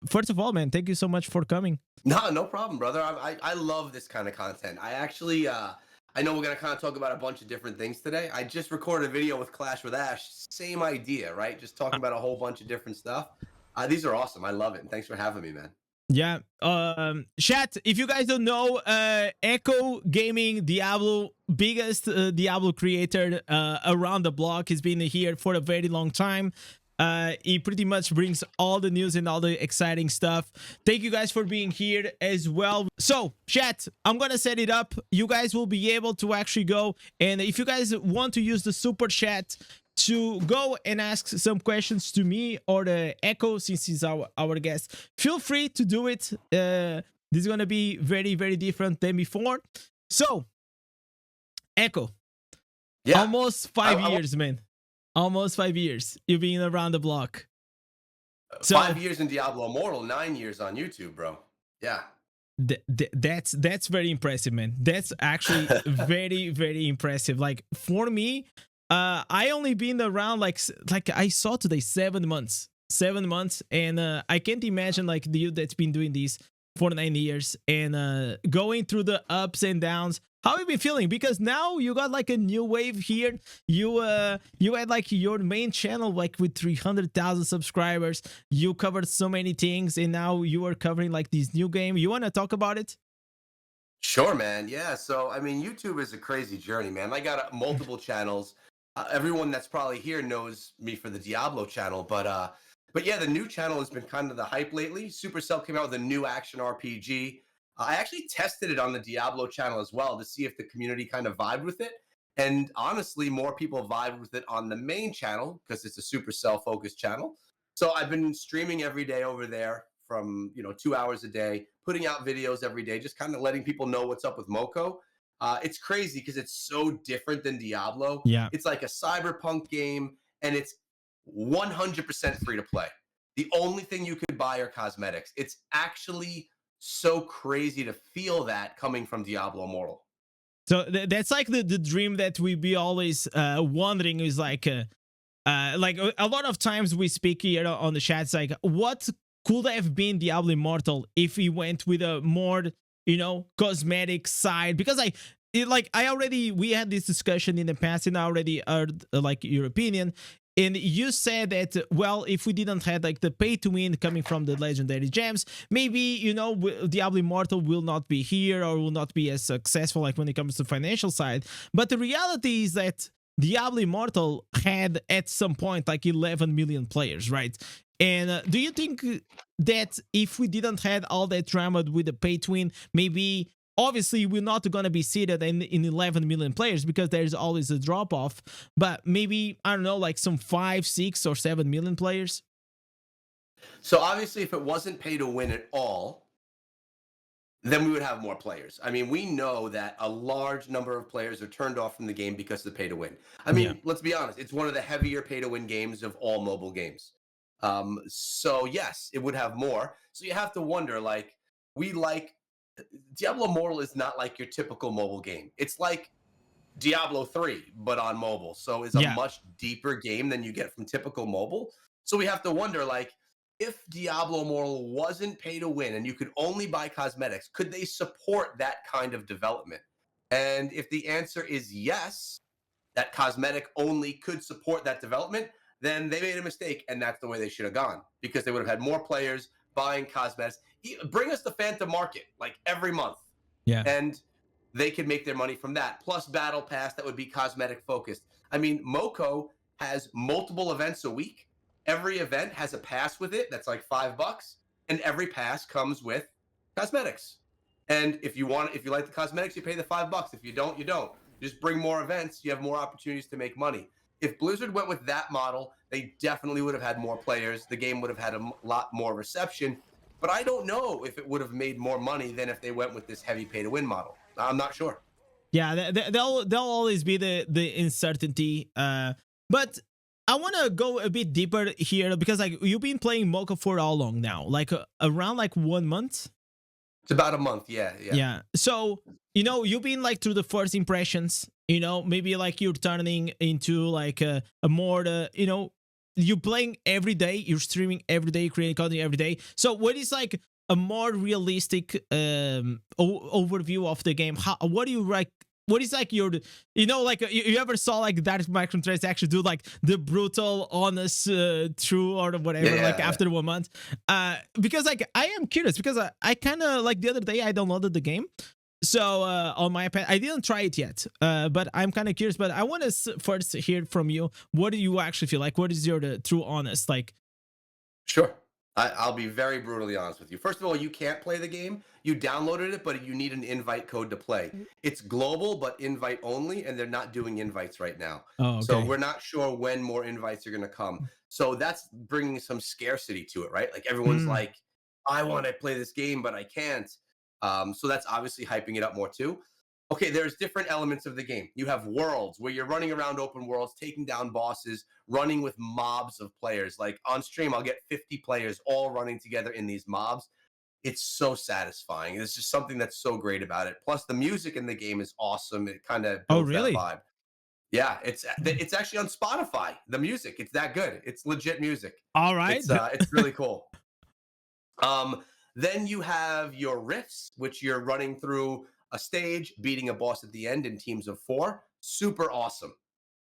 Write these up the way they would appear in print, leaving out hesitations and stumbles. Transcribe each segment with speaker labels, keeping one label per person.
Speaker 1: first of all, man, thank you so much for coming.
Speaker 2: No problem, brother. I love this kind of content. I actually I know we're gonna kind of talk about a bunch of different things today. I just recorded a video with Clash with Ash. Same idea, right? Just talking about a whole bunch of different stuff. These are awesome. I love it. And thanks for having me, man.
Speaker 1: Yeah. Chat, if you guys don't know, Echo Gaming, Diablo, biggest Diablo creator around the block, has been here for a very long time. He pretty much brings all the news and all the exciting stuff. Thank you guys for being here as well. So, chat, I'm gonna set it up. You guys will be able to actually go, and if you guys want to use the super chat to go and ask some questions to me or the Echo, since he's our guest, feel free to do it. This is gonna be very, very different than before. So, Echo,
Speaker 2: Yeah.
Speaker 1: almost 5 years, man. Almost 5 years you've been around the block. So
Speaker 2: 5 years in Diablo Immortal, 9 years on YouTube, bro. Yeah.
Speaker 1: That's very impressive, man. That's actually very, very impressive. Like, for me, I only been around like I saw today 7 months, and I can't imagine like the dude that's been doing this for 9 years and going through the ups and downs. How have you been feeling? Because now you got like a new wave here. You had like your main channel like with 300,000 subscribers. You covered so many things, and now you are covering like this new game. You want to talk about it?
Speaker 2: Sure, man. Yeah. So, I mean, YouTube is a crazy journey, man. I got multiple channels. Everyone that's probably here knows me for the Diablo channel, but yeah, the new channel has been kind of the hype lately. Supercell came out with a new action RPG. I actually tested it on the Diablo channel as well to see if the community kind of vibed with it. And honestly, more people vibed with it on the main channel because it's a Supercell focused channel. So I've been streaming every day over there from 2 hours a day, putting out videos every day, just kind of letting people know what's up with Moko. It's crazy because it's so different than Diablo.
Speaker 1: Yeah.
Speaker 2: It's like a cyberpunk game, and it's 100% free to play. The only thing you could buy are cosmetics. It's actually so crazy to feel that coming from Diablo Immortal.
Speaker 1: So that's like the dream that we be always wondering is like a lot of times we speak here on the chats like, what could have been Diablo Immortal if we went with a more cosmetic side? Because we had this discussion in the past, and I already heard like your opinion. And you said that, well, if we didn't have like the pay to win coming from the legendary gems, maybe, Diablo Immortal will not be here or will not be as successful like when it comes to financial side. But the reality is that Diablo Immortal had at some point like 11 million players, right? And do you think that if we didn't had all that drama with the pay to win, maybe obviously we're not going to be seated in 11 million players because there's always a drop off, but maybe, I don't know, like some 5, 6 or 7 million players?
Speaker 2: So obviously if it wasn't pay to win at all, then we would have more players. I mean, we know that a large number of players are turned off from the game because of the pay to win. I mean, Let's be honest, it's one of the heavier pay to win games of all mobile games. So yes, it would have more. So you have to wonder, like, Diablo Immortal is not like your typical mobile game. It's like Diablo 3, but on mobile. So it's a much deeper game than you get from typical mobile. So we have to wonder, like, if Diablo Immortal wasn't pay to win and you could only buy cosmetics, could they support that kind of development? And if the answer is yes, that cosmetic only could support that development, then they made a mistake, and that's the way they should have gone, because they would have had more players buying cosmetics. Bring us the Phantom Market like every month, and they could make their money from that. Plus Battle Pass that would be cosmetic focused. I mean, Moko has multiple events a week. Every event has a pass with it that's like $5, and every pass comes with cosmetics. And if you like the cosmetics, you pay the $5. If you don't, you don't. Just bring more events. You have more opportunities to make money. If Blizzard went with that model, they definitely would have had more players. The game would have had a lot more reception. But I don't know if it would have made more money than if they went with this heavy pay to win model. I'm not sure.
Speaker 1: Yeah, there'll always be the uncertainty. But I want to go a bit deeper here, because like, you've been playing Moko for how long now? Like around like 1 month?
Speaker 2: It's about a month, yeah.
Speaker 1: So, you've been like through the first impressions, maybe like you're turning into like a more, you're playing every day, you're streaming every day, creating content every day. So what is like a more realistic overview of the game? What do you like? What is like your, like you ever saw like that microtransactions do like the brutal, honest, true or whatever, after 1 month? Because like I am curious because I kind of like the other day I downloaded the game. So on my iPad, I didn't try it yet, but I'm kind of curious. But I want to first hear from you. What do you actually feel like? What is your true honest like?
Speaker 2: Sure. I'll be very brutally honest with you. First of all, you can't play the game. You downloaded it, but you need an invite code to play. It's global, but invite only, and they're not doing invites right now.
Speaker 1: Oh, okay.
Speaker 2: So we're not sure when more invites are going to come. So that's bringing some scarcity to it, right? Like everyone's like, I want to play this game, but I can't. So that's obviously hyping it up more too. Okay, there's different elements of the game. You have worlds where you're running around open worlds, taking down bosses, running with mobs of players. Like on stream, I'll get 50 players all running together in these mobs. It's so satisfying. It's just something that's so great about it. Plus, the music in the game is awesome. It kind of builds that vibe. Yeah, it's actually on Spotify. The music, it's that good. It's legit music.
Speaker 1: All right,
Speaker 2: it's really cool. Then you have your rifts, which you're running through a stage, beating a boss at the end in teams of 4. Super awesome.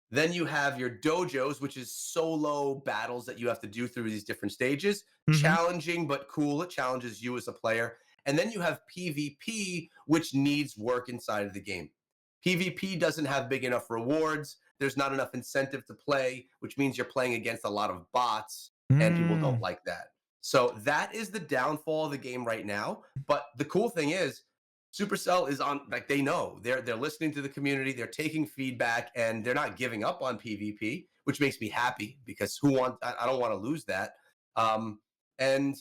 Speaker 2: Then you have your dojos, which is solo battles that you have to do through these different stages. Challenging, but cool. It challenges you as a player. And then you have PvP, which needs work inside of the game. PvP doesn't have big enough rewards. There's not enough incentive to play, which means you're playing against a lot of bots, and people don't like that. So that is the downfall of the game right now. But the cool thing is, Supercell is on, like, they know they're listening to the community, they're taking feedback, and they're not giving up on PvP, which makes me happy because I don't want to lose that. And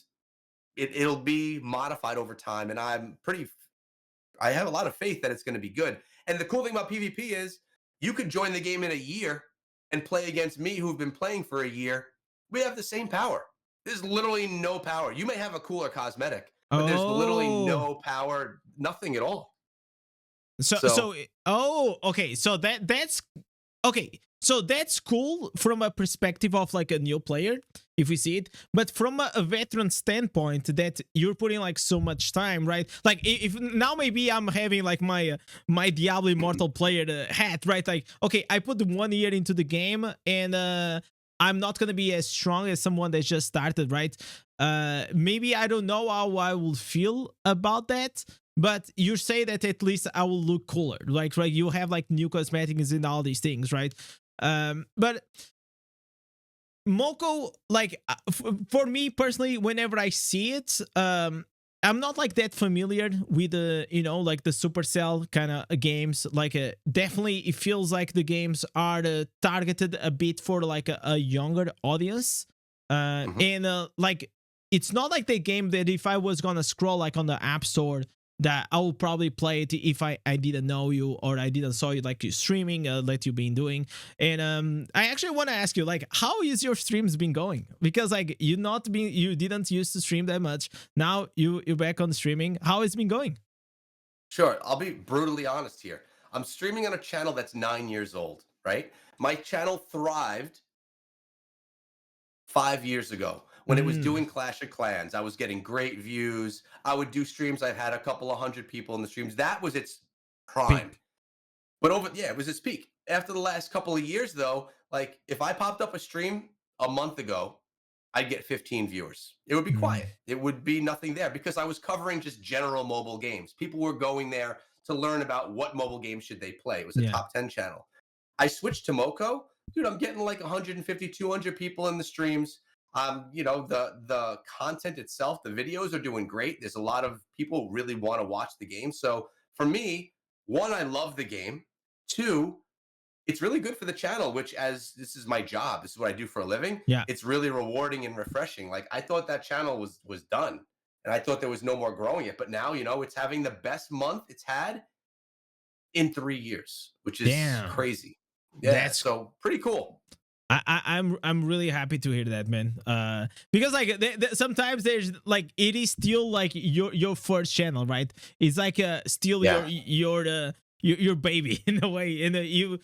Speaker 2: it'll be modified over time, and I have a lot of faith that it's going to be good. And the cool thing about PvP is you could join the game in a year and play against me, who've been playing for a year. We have the same power. There's literally no power. You may have a cooler cosmetic, but there's literally no power, nothing at all.
Speaker 1: Okay. So that's okay. So that's cool from a perspective of like a new player, if we see it. But from a veteran standpoint, that you're putting like so much time, right? Like if now maybe I'm having like my Diablo Immortal player hat, right? Like, okay, I put 1 year into the game, and I'm not gonna be as strong as someone that just started, right? Maybe I don't know how I will feel about that, but you say that at least I will look cooler, like, right? You have like new cosmetics and all these things, right? But Moko, like, for me personally, whenever I see it, I'm not like that familiar with the, like the Supercell kind of games. Like, definitely it feels like the games are targeted a bit for like a younger audience. And like, it's not like the game that if I was gonna scroll like on the App Store, that I will probably play it if I didn't know you or I didn't saw you like you streaming, like you've been doing. And I actually want to ask you, like, how is your streams been going? Because like you didn't used to stream that much. Now you're back on streaming. How it's been going?
Speaker 2: Sure, I'll be brutally honest here. I'm streaming on a channel that's 9 years old, right? My channel thrived 5 years ago. When it was doing Clash of Clans, I was getting great views. I would do streams. I've had a couple of 100 people in the streams. That was its prime. But it was its peak. After the last couple of years, though, like if I popped up a stream a month ago, I'd get 15 viewers. It would be quiet. It would be nothing there because I was covering just general mobile games. People were going there to learn about what mobile games should they play. It was a top 10 channel. I switched to Moko. Dude, I'm getting like 150, 200 people in the streams. The content itself, the videos are doing great. There's a lot of people really want to watch the game. So for me, 1, I love the game. 2, it's really good for the channel, which, as this is my job, this is what I do for a living.
Speaker 1: Yeah,
Speaker 2: it's really rewarding and refreshing. Like I thought that channel was done, and I thought there was no more growing it. But now, it's having the best month it's had in 3 years, which is crazy. Yeah, that's so pretty cool.
Speaker 1: I'm really happy to hear that, man. Because like sometimes there's like it is still like your first channel, right? It's like still your baby in a way, and you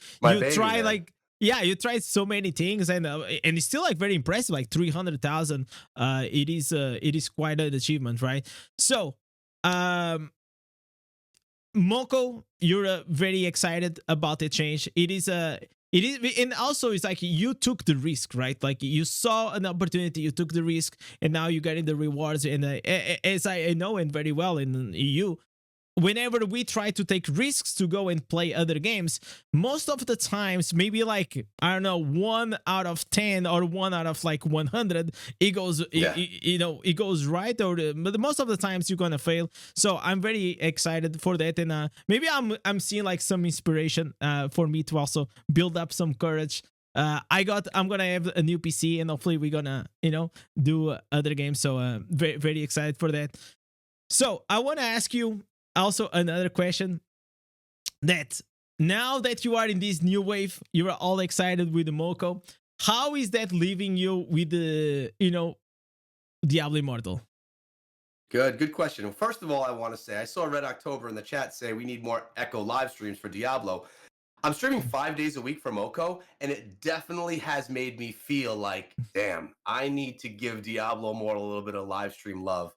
Speaker 1: try, man. Like Yeah, you tried so many things, and it's still like very impressive, like 300,000. It is quite an achievement, right? So, um, Moko, you're very excited about the change. It is, and also it's like you took the risk, right? Like you saw an opportunity, you took the risk, and now you're getting the rewards. And as I know and very well in EU, whenever we try to take risks to go and play other games, most of the times, maybe like, I don't know, 1 out of 10 or 1 out of like 100, it goes,
Speaker 2: Yeah.
Speaker 1: it goes right. But most of the times you're gonna fail. So I'm very excited for that, and maybe I'm seeing like some inspiration for me to also build up some courage. I'm gonna have a new PC, and hopefully we're gonna do other games. So very very excited for that. So I want to ask you also another question, that now that you are in this new wave, you are all excited with the Moko. How is that leaving you with the Diablo Immortal?
Speaker 2: Good question. Well, first of all, I want to say I saw Red October in the chat say we need more Echo live streams for Diablo. I'm streaming 5 days a week for Moko, and it definitely has made me feel like, damn, I need to give Diablo Immortal a little bit of live stream love.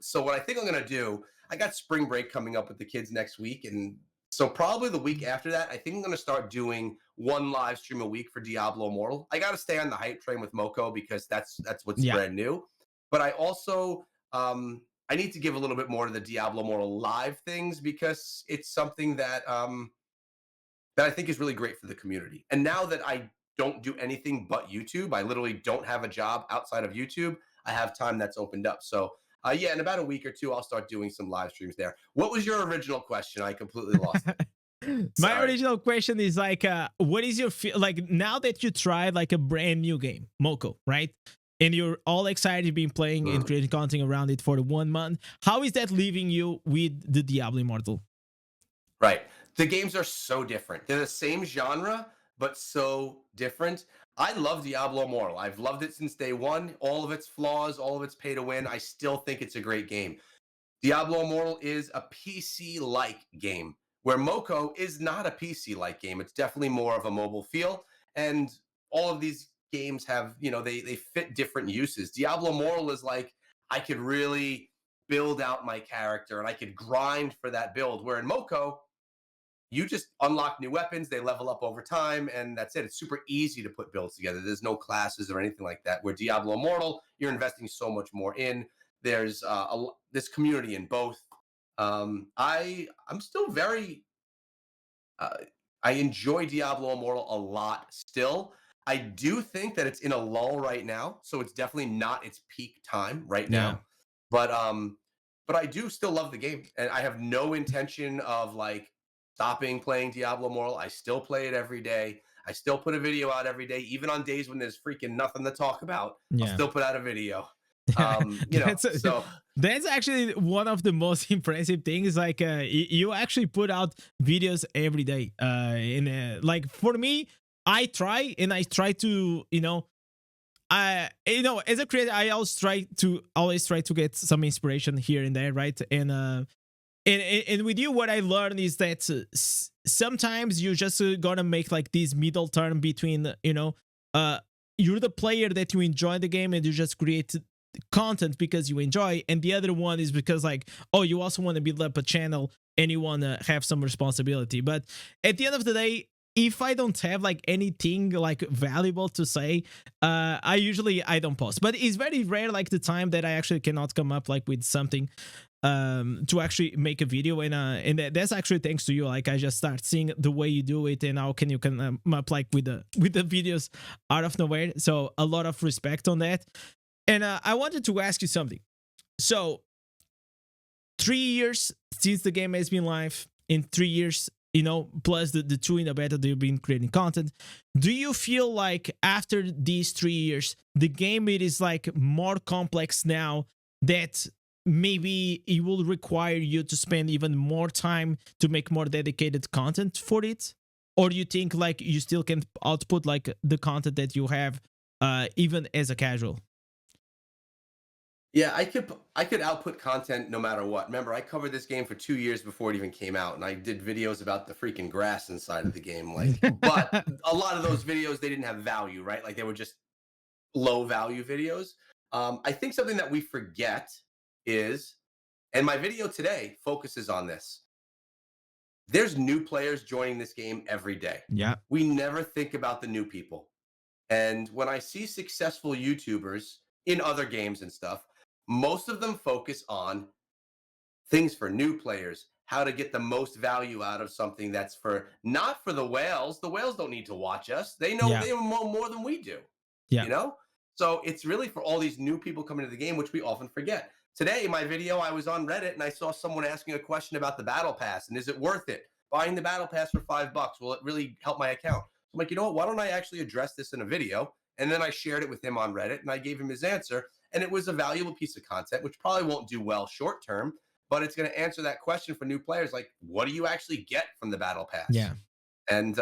Speaker 2: So what I think I'm gonna do, I got spring break coming up with the kids next week, and so probably the week after that, I think I'm gonna start doing one live stream a week for Diablo Immortal. I got to stay on the hype train with Moko because that's what's
Speaker 1: Yeah.
Speaker 2: brand new. But I also I need to give a little bit more to the Diablo Immortal live things because it's something that that I think is really great for the community. And now that I don't do anything but YouTube, I literally don't have a job outside of YouTube. I have time that's opened up. So yeah, in about a week or two, I'll start doing some live streams there. What was your original question? I completely lost it.
Speaker 1: My
Speaker 2: Sorry.
Speaker 1: original question is like, what is your feel like now that you tried like a brand new game, Moko, right? And you're all excited, you've been playing and creating content around it for 1 month. How is that leaving you with the Diablo Immortal?
Speaker 2: Right. The games are so different. They're the same genre, but so different. I love Diablo Immortal. I've loved it since day one. All of its flaws, all of its pay to win. I still think it's a great game. Diablo Immortal is a PC-like game, where Moko is not a PC-like game. It's definitely more of a mobile feel, and all of these games have, they fit different uses. Diablo Immortal is like, I could really build out my character and I could grind for that build, where in Moko, you just unlock new weapons, they level up over time, and that's it. It's super easy to put builds together. There's no classes or anything like that. Where Diablo Immortal, you're investing so much more in. There's this community in both. I'm still very uh, I enjoy Diablo Immortal a lot still. I do think that it's in a lull right now, so it's definitely not its peak time right
Speaker 1: Yeah.
Speaker 2: now. But I do still love the game, and I have no intention of like stopping playing Diablo Immortal. I still play it every day. I still put a video out every day, even on days when there's freaking nothing to talk about. I'll
Speaker 1: Yeah.
Speaker 2: still put out a video.
Speaker 1: that's
Speaker 2: So
Speaker 1: that's actually one of the most impressive things. Like, you actually put out videos every day. Like for me, I try to, as a creator, I always try to get some inspiration here and there, right? And with you, what I learned is that sometimes you just gotta make like this middle term between, you're the player that you enjoy the game and you just create content because you enjoy, and the other one is because like, oh, you also want to build up a channel and you want to have some responsibility. But at the end of the day, if I don't have like anything like valuable to say, I don't post. But it's very rare like the time that I actually cannot come up like with something to actually make a video, and that's actually thanks to you. Like I just start seeing the way you do it, and how can you come up like with the videos out of nowhere. So a lot of respect on that. And I wanted to ask you something. So 3 years since the game has been live, in 3 years, plus the two in the beta, they've been creating content. Do you feel like after these 3 years, the game it is like more complex now, that maybe it will require you to spend even more time to make more dedicated content for it? Or do you think like you still can output like the content that you have even as a casual?
Speaker 2: Yeah, I could output content no matter what. Remember, I covered this game for 2 years before it even came out, and I did videos about the freaking grass inside of the game. Like, but a lot of those videos they didn't have value, right? Like they were just low value videos. I think something that we forget is, and my video today focuses on this. There's new players joining this game every day.
Speaker 1: Yeah.
Speaker 2: We never think about the new people. And when I see successful YouTubers in other games and stuff, most of them focus on things for new players, how to get the most value out of something that's for not for the whales. The whales don't need to watch us. They know
Speaker 1: Yeah.
Speaker 2: they know more than we do,
Speaker 1: Yeah.
Speaker 2: you know? So it's really for all these new people coming to the game, which we often forget. Today, in my video, I was on Reddit and I saw someone asking a question about the battle pass and is it worth it? Buying the battle pass for $5, will it really help my account? I'm like, you know what? Why don't I actually address this in a video? And then I shared it with him on Reddit and I gave him his answer. And it was a valuable piece of content, which probably won't do well short term, but it's going to answer that question for new players. Like, what do you actually get from the battle pass?
Speaker 1: Yeah.
Speaker 2: And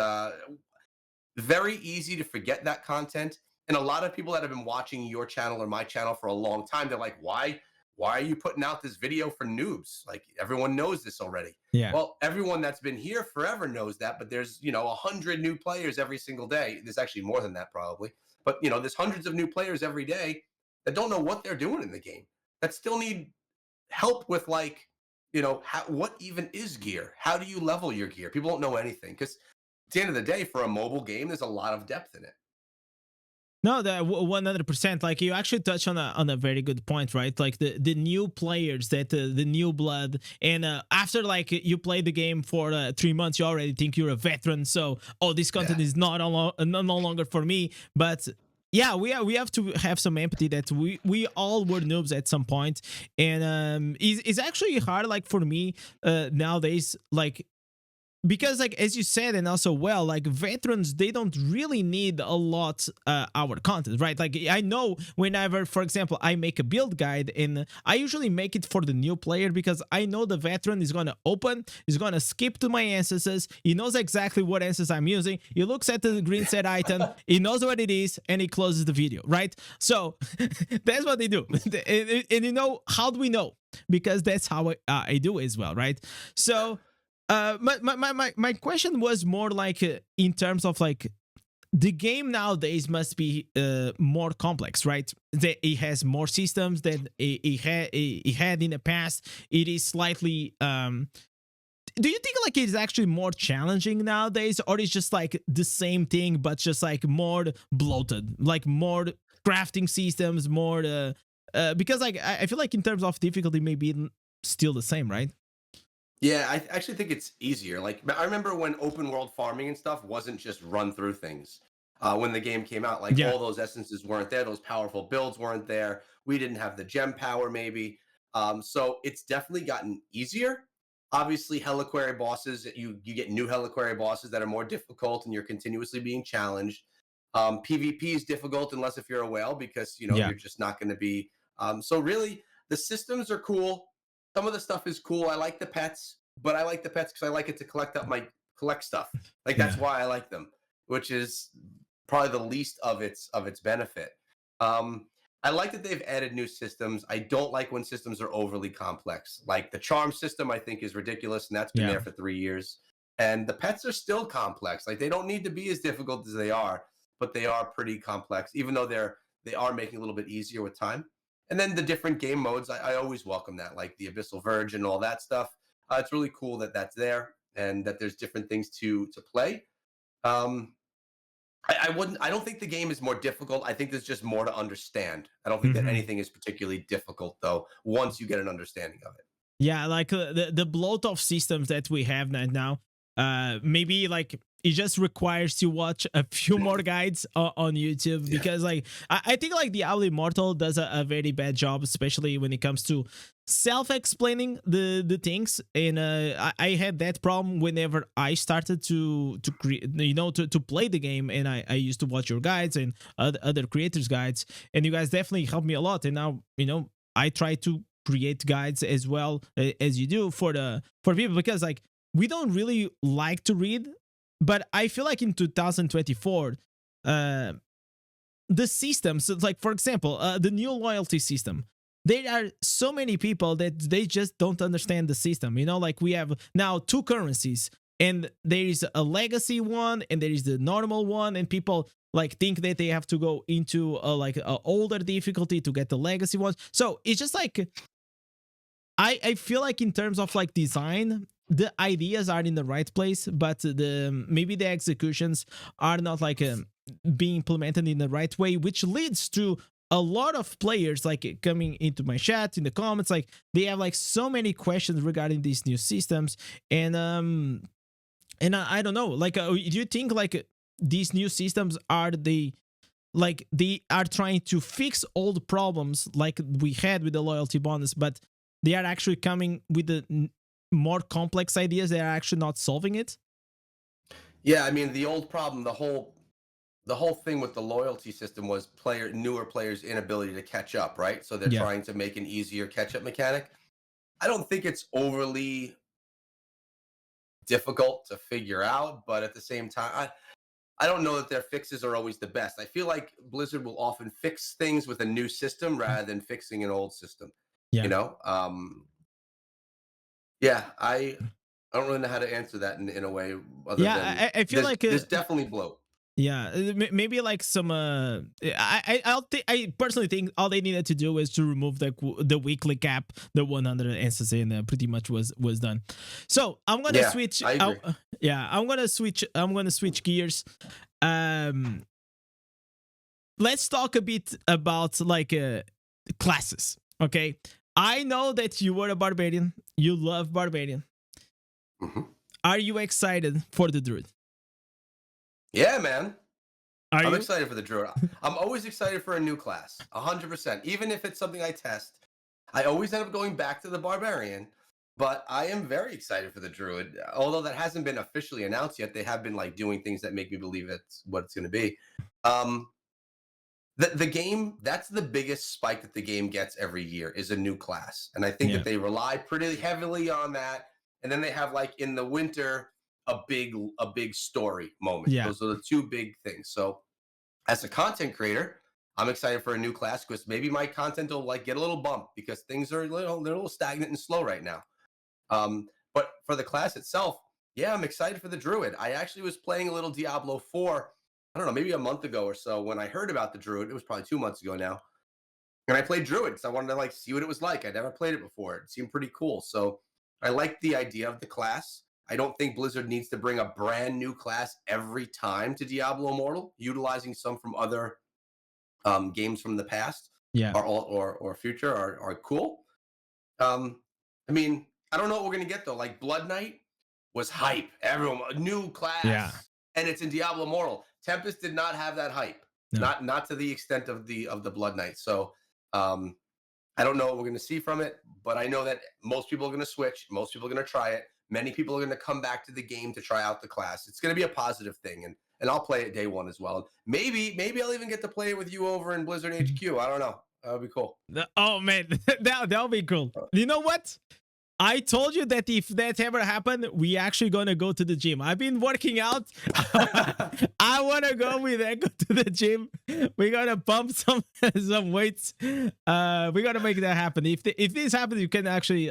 Speaker 2: very easy to forget that content. And a lot of people that have been watching your channel or my channel for a long time, they're like, why are you putting out this video for noobs? Like everyone knows this already.
Speaker 1: Yeah.
Speaker 2: Well, everyone that's been here forever knows that, but there's, 100 new players every single day. There's actually more than that probably. But, there's hundreds of new players every day that don't know what they're doing in the game, that still need help with like, what even is gear? How do you level your gear? People don't know anything because at the end of the day, for a mobile game, there's a lot of depth in it.
Speaker 1: No, the 100%. Like you actually touch on a very good point, right? Like the new players, that the new blood, and after like you play the game for 3 months, you already think you're a veteran. So this content is no longer for me. But yeah, we have to have some empathy that we all were noobs at some point, and it's actually hard. Like for me nowadays, like, because like as you said, and also like veterans, they don't really need a lot our content, right? Like I know whenever, for example, I make a build guide, and I usually make it for the new player because I know the veteran is gonna open, is gonna skip to my ancestors, he knows exactly what ancestors I'm using, he looks at the green set item, he knows what it is, and he closes the video, right? So that's what they do. And how do we know? Because that's how I do as well, right? So my question was more like in terms of like the game nowadays must be more complex, right? That it has more systems than it had in the past. It is slightly. Do you think like it's actually more challenging nowadays, or it's just like the same thing but just like more bloated, like more crafting systems, more because like I feel like in terms of difficulty, maybe still the same, right?
Speaker 2: Yeah, I actually think it's easier. Like I remember when open world farming and stuff wasn't just run through things. When the game came out, like
Speaker 1: Yeah.
Speaker 2: all those essences weren't there, those powerful builds weren't there. We didn't have the gem power, maybe. So it's definitely gotten easier. Obviously, Heliquary bosses, you get new Heliquary bosses that are more difficult, and you're continuously being challenged. PvP is difficult unless if you're a whale, because
Speaker 1: Yeah.
Speaker 2: you're just not going to be. So really, the systems are cool. Some of the stuff is cool. I like the pets, but I like the pets because I like it to collect stuff. Like that's
Speaker 1: Yeah.
Speaker 2: why I like them, which is probably the least of its benefit. I like that they've added new systems. I don't like when systems are overly complex. Like the charm system, I think is ridiculous, and that's been
Speaker 1: Yeah.
Speaker 2: there for 3 years. And the pets are still complex. Like they don't need to be as difficult as they are, but they are pretty complex, even though they are making it a little bit easier with time. And then the different game modes, I always welcome that, like the Abyssal Verge and all that stuff. It's really cool that that's there and that there's different things to play. Um, I don't think the game is more difficult. I think there's just more to understand. I don't think that
Speaker 1: Mhm.
Speaker 2: anything is particularly difficult though, once you get an understanding of it.
Speaker 1: Yeah, like the bloat of systems that we have right now, maybe like it just requires to watch a few more guides on YouTube,
Speaker 2: Yeah.
Speaker 1: because like I think like Diablo Immortal does a very bad job, especially when it comes to self-explaining the things. And I had that problem whenever I started to create, to play the game, and I used to watch your guides and other creators guides, and you guys definitely helped me a lot. And now I try to create guides as well as you do for people, because like we don't really like to read, but I feel like in 2024 the systems, like for example the new loyalty system, there are so many people that they just don't understand the system. You know, like we have now two currencies, and there is a legacy one and there is the normal one, and people like think that they have to go into like a older difficulty to get the legacy ones. So it's just like I feel like in terms of like design, the ideas are in the right place, but the maybe the executions are not like being implemented in the right way, which leads to a lot of players like coming into my chat in the comments, like they have like so many questions regarding these new systems. And I don't know, like do you think like these new systems are they are trying to fix all the problems like we had with the loyalty bonus, but they are actually coming with the more complex ideas? They are actually not solving it.
Speaker 2: Yeah, I mean the old problem, the whole thing with the loyalty system was newer players' inability to catch up, right? So they're trying to make an easier catch-up mechanic. I don't think it's overly difficult to figure out, but at the same time, I don't know that their fixes are always the best. I feel like Blizzard will often fix things with a new system rather than fixing an old system.
Speaker 1: Yeah.
Speaker 2: You know? Yeah, I don't really know how to answer that in a way other than
Speaker 1: I feel like
Speaker 2: there's definitely bloat.
Speaker 1: Yeah, maybe like some. I personally think all they needed to do was to remove the weekly cap, the 100 instances, and pretty much was done. So I'm gonna switch.
Speaker 2: I agree.
Speaker 1: I'm gonna switch. I'm gonna switch gears. Let's talk a bit about like classes. Okay, I know that you were a barbarian. You love barbarian.
Speaker 2: Mm-hmm.
Speaker 1: Are you excited for the druid?
Speaker 2: Yeah, man. I'm
Speaker 1: you?
Speaker 2: excited for the druid. I'm always excited for a new class, 100%. Even if it's something I test, I always end up going back to the barbarian. But I am very excited for the druid. Although that hasn't been officially announced yet, they have been like doing things that make me believe it's what it's going to be. The game, that's the biggest spike that the game gets every year, is a new class, and I think that they rely pretty heavily on that. And then they have like in the winter a big story moment.
Speaker 1: Yeah.
Speaker 2: Those are the two big things. So as a content creator, I'm excited for a new class because maybe my content will like get a little bump because things are they're a little stagnant and slow right now. But for the class itself, yeah, I'm excited for the druid. I actually was playing a little Diablo 4, I don't know, maybe a month ago or so when I heard about the druid. It was probably 2 months ago now. And I played druid because I wanted to like see what it was like. I never played it before. It seemed pretty cool. So I like the idea of the class. I don't think Blizzard needs to bring a brand new class every time to Diablo Immortal. Utilizing some from other games from the past, or future are cool. I mean, I don't know what we're gonna get though. Like Blood Knight was hype. Everyone, a new class, and it's in Diablo Immortal. Tempest did not have that hype, not to the extent of the Blood Knight. So I don't know what we're going to see from it, but I know that most people are going to switch. Most people are going to try it. Many people are going to come back to the game to try out the class. It's going to be a positive thing, and I'll play it day one as well. Maybe I'll even get to play it with you over in Blizzard HQ. I don't know. That would be cool.
Speaker 1: Oh man, that'll be cool. You know what? I told you that if that ever happened, we actually gonna go to the gym. I've been working out. I wanna go with Echo to the gym. We gotta pump some weights. We gotta make that happen. If this happens, you can actually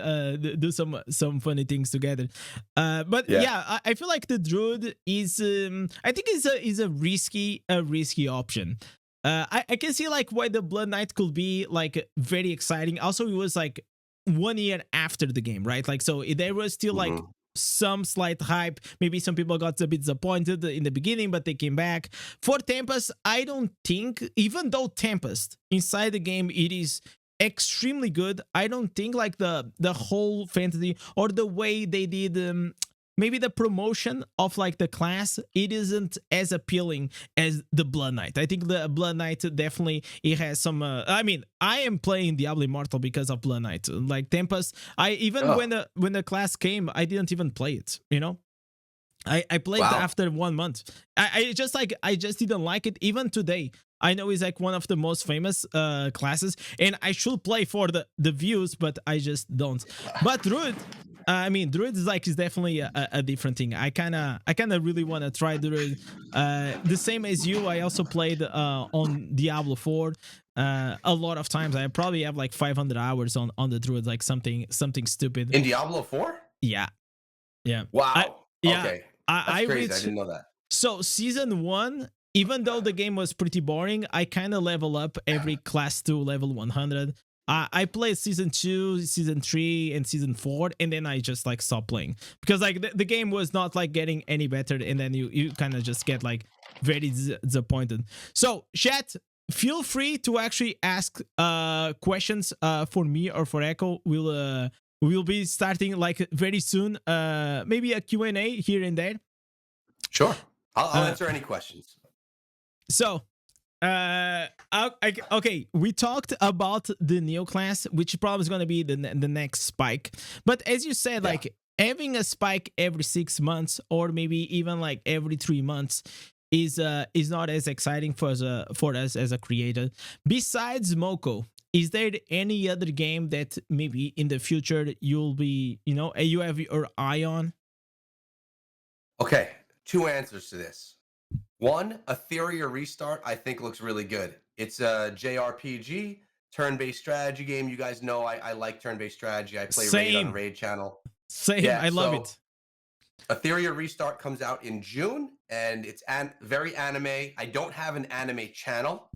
Speaker 1: do some funny things together. But yeah, I feel like the druid is I think is a risky option. I can see like why the Blood Knight could be like very exciting. Also, it was like 1 year after the game, right? Like, so there was still like some slight hype. Maybe some people got a bit disappointed in the beginning, but they came back. For Tempest, I don't think, even though Tempest inside the game it is extremely good, I don't think like the whole fantasy or the way they did maybe the promotion of like the class, it isn't as appealing as the Blood Knight. I think the Blood Knight definitely, it has some I mean, I am playing Diablo Immortal because of Blood Knight. Like Tempest, I even when the class came, I didn't even play it, you know. I played after 1 month. I just didn't like it. Even today, I know it's like one of the most famous classes, and I should play for the views, but I just don't. But Druid, I mean, Druid is definitely a different thing. I kind of really want to try Druid. The same as you, I also played on Diablo 4. a lot of times. I probably have like 500 hours on the druid, like something stupid.
Speaker 2: In Diablo 4?
Speaker 1: Yeah, yeah. I
Speaker 2: Wow.
Speaker 1: yeah.
Speaker 2: Okay.
Speaker 1: I
Speaker 2: That's crazy. I
Speaker 1: reached
Speaker 2: didn't know that.
Speaker 1: so season 1. Even though the game was pretty boring, I kind of level up every class to level 100. I played season 2, season 3, and season 4, and then I just like stopped playing because like the game was not like getting any better, and then you kind of just get like very disappointed. So chat, feel free to actually ask questions for me or for Echo. We'll be starting like very soon, maybe a Q&A here and there.
Speaker 2: Sure. I'll answer any questions.
Speaker 1: So okay, we talked about the Neo class, which probably is going to be the next spike. But as you said, like having a spike every 6 months or maybe even like every 3 months is not as exciting for us as a creator. Besides Moko, is there any other game that maybe in the future you'll be, you have your eye on?
Speaker 2: Okay, 2 answers to this. One, Etheria Restart, I think looks really good. It's a JRPG, turn-based strategy game. You guys know I like turn-based strategy. I play Raid on Raid channel.
Speaker 1: Same,
Speaker 2: Yeah,
Speaker 1: I love it.
Speaker 2: Etheria Restart comes out in June, and it's very anime. I don't have an anime channel,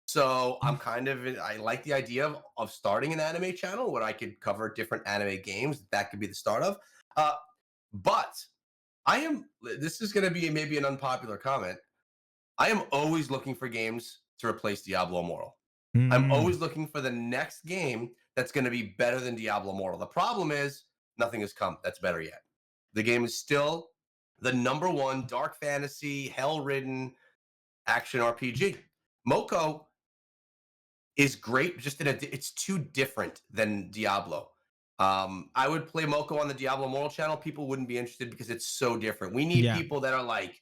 Speaker 2: so I'm I like the idea of starting an anime channel where I could cover different anime games. That could be the start of. But this is going to be maybe an unpopular comment. I am always looking for games to replace Diablo Immortal. I'm always looking for the next game that's going to be better than Diablo Immortal. The problem is nothing has come that's better yet. The game is still the #1 dark fantasy, hell-ridden action RPG. Moko is great, just it's too different than Diablo. I would play Moko on the Diablo Immortal channel. People wouldn't be interested because it's so different. We need people that are like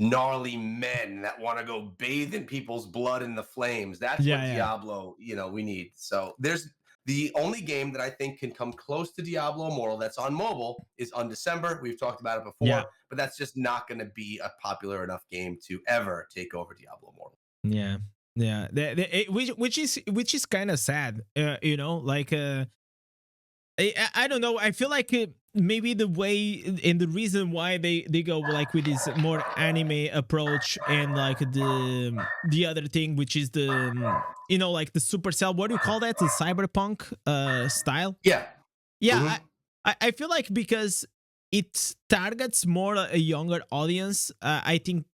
Speaker 2: gnarly men that want to go bathe in people's blood in the flames. That's what Diablo, we need. So there's the only game that I think can come close to Diablo Immortal that's on mobile is Undecember. We've talked about it before, but that's just not going to be a popular enough game to ever take over Diablo Immortal.
Speaker 1: Yeah, which is kind of sad, like I don't know. I feel like maybe the way and the reason why they go like with this more anime approach and like the other thing, which is the like the Supercell. What do you call that? The cyberpunk style.
Speaker 2: Yeah.
Speaker 1: I feel like because it targets more a younger audience. I think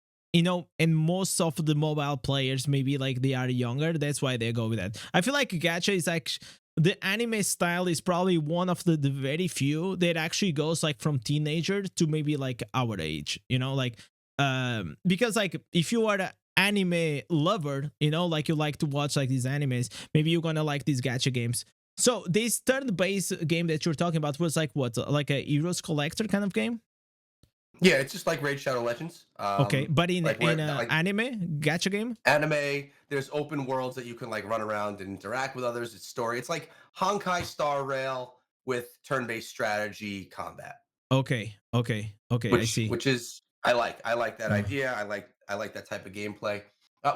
Speaker 1: and most of the mobile players maybe like they are younger. That's why they go with that. I feel like gacha is like the anime style is probably one of the very few that actually goes like from teenager to maybe like our age, like because like if you are an anime lover, like you like to watch like these animes, maybe you're gonna like these gacha games. So this turn-based game that you're talking about was like what, like a Heroes Collector kind of game?
Speaker 2: Yeah, it's just like Raid Shadow Legends.
Speaker 1: Okay, but in anime gacha game?
Speaker 2: Anime, there's open worlds that you can like run around and interact with others. It's story. It's like Honkai Star Rail with turn-based strategy combat.
Speaker 1: Okay. I see.
Speaker 2: Which is I like that idea. I like that type of gameplay.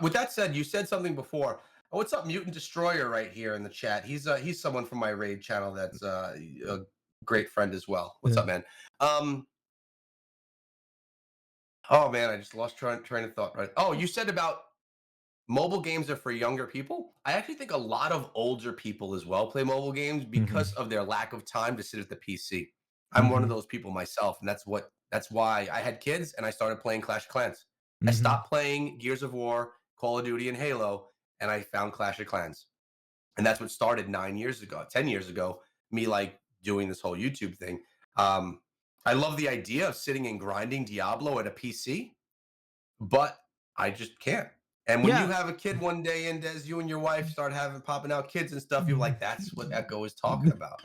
Speaker 2: With that said, you said something before. Oh, what's up, Mutant Destroyer, right here in the chat? He's someone from my Raid channel that's a great friend as well. What's up, man? Oh man, I just lost train of thought. Right. Oh, you said about mobile games are for younger people. I actually think a lot of older people as well play mobile games because of their lack of time to sit at the PC. I'm one of those people myself, and that's why I had kids and I started playing Clash of Clans. I stopped playing Gears of War, Call of Duty, and Halo, and I found Clash of Clans. And that's what started 10 years ago, me like doing this whole YouTube thing. I love the idea of sitting and grinding Diablo at a PC, but I just can't. And when you have a kid one day, and as you and your wife start popping out kids and stuff, you're like, that's what Echo is talking about.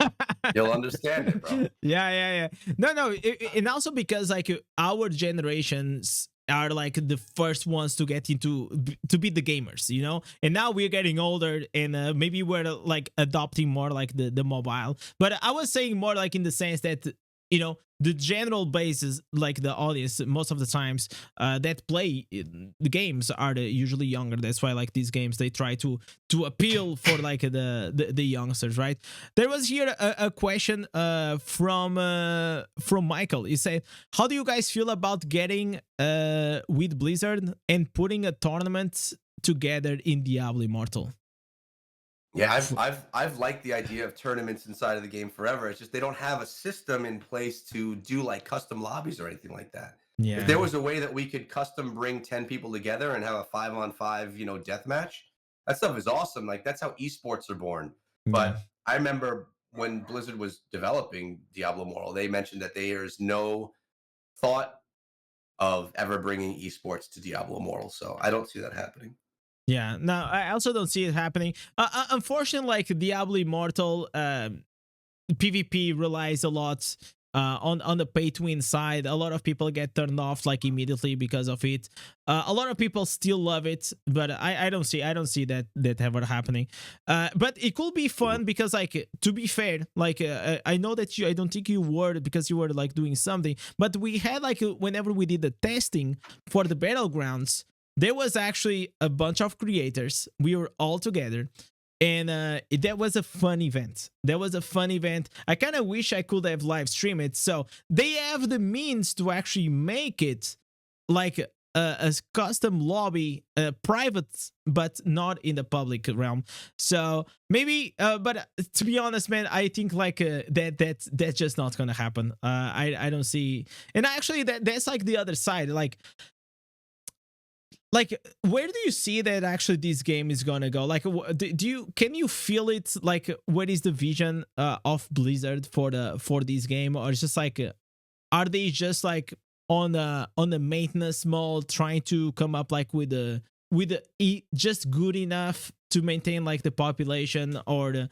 Speaker 2: You'll understand it, bro.
Speaker 1: Yeah. No. And also because like our generations are like the first ones to get to be the gamers, and now we're getting older and maybe we're like adopting more like the mobile. But I was saying more like in the sense that the general basis, like the audience, most of the times that play the games are usually younger. That's why like these games they try to appeal for like the youngsters, right? There was here a question from Michael. He said, how do you guys feel about getting with Blizzard and putting a tournament together in Diablo Immortal?
Speaker 2: Yeah, I've liked the idea of tournaments inside of the game forever. It's just they don't have a system in place to do like custom lobbies or anything like that. If there
Speaker 1: Yeah.
Speaker 2: was a way that we could custom bring 10 people together and have a 5-on-5, death match, that stuff is awesome. Like that's how esports are born.
Speaker 1: Yeah.
Speaker 2: But I remember when Blizzard was developing Diablo Immortal, they mentioned that there's no thought of ever bringing esports to Diablo Immortal. So I don't see that happening.
Speaker 1: Yeah, no, I also don't see it happening. Unfortunately, like Diablo Immortal, PvP relies a lot on the pay to win side. A lot of people get turned off like immediately because of it. A lot of people still love it, but I don't see that ever happening. But it could be fun because like to be fair, like I know that I don't think you were because you were like doing something, but we had like whenever we did the testing for the battlegrounds, there was actually a bunch of creators. We were all together, and that was a fun event. I kind of wish I could have live streamed it. So they have the means to actually make it like a custom lobby, private, but not in the public realm. So maybe, but to be honest, man, I think like that's just not gonna happen. I don't see, and actually that's like the other side, like where do you see that actually this game is gonna go? Like can you feel it? Like what is the vision of Blizzard for this game? Or it's just like are they just like on the maintenance mode trying to come up like with just good enough to maintain like the population? Or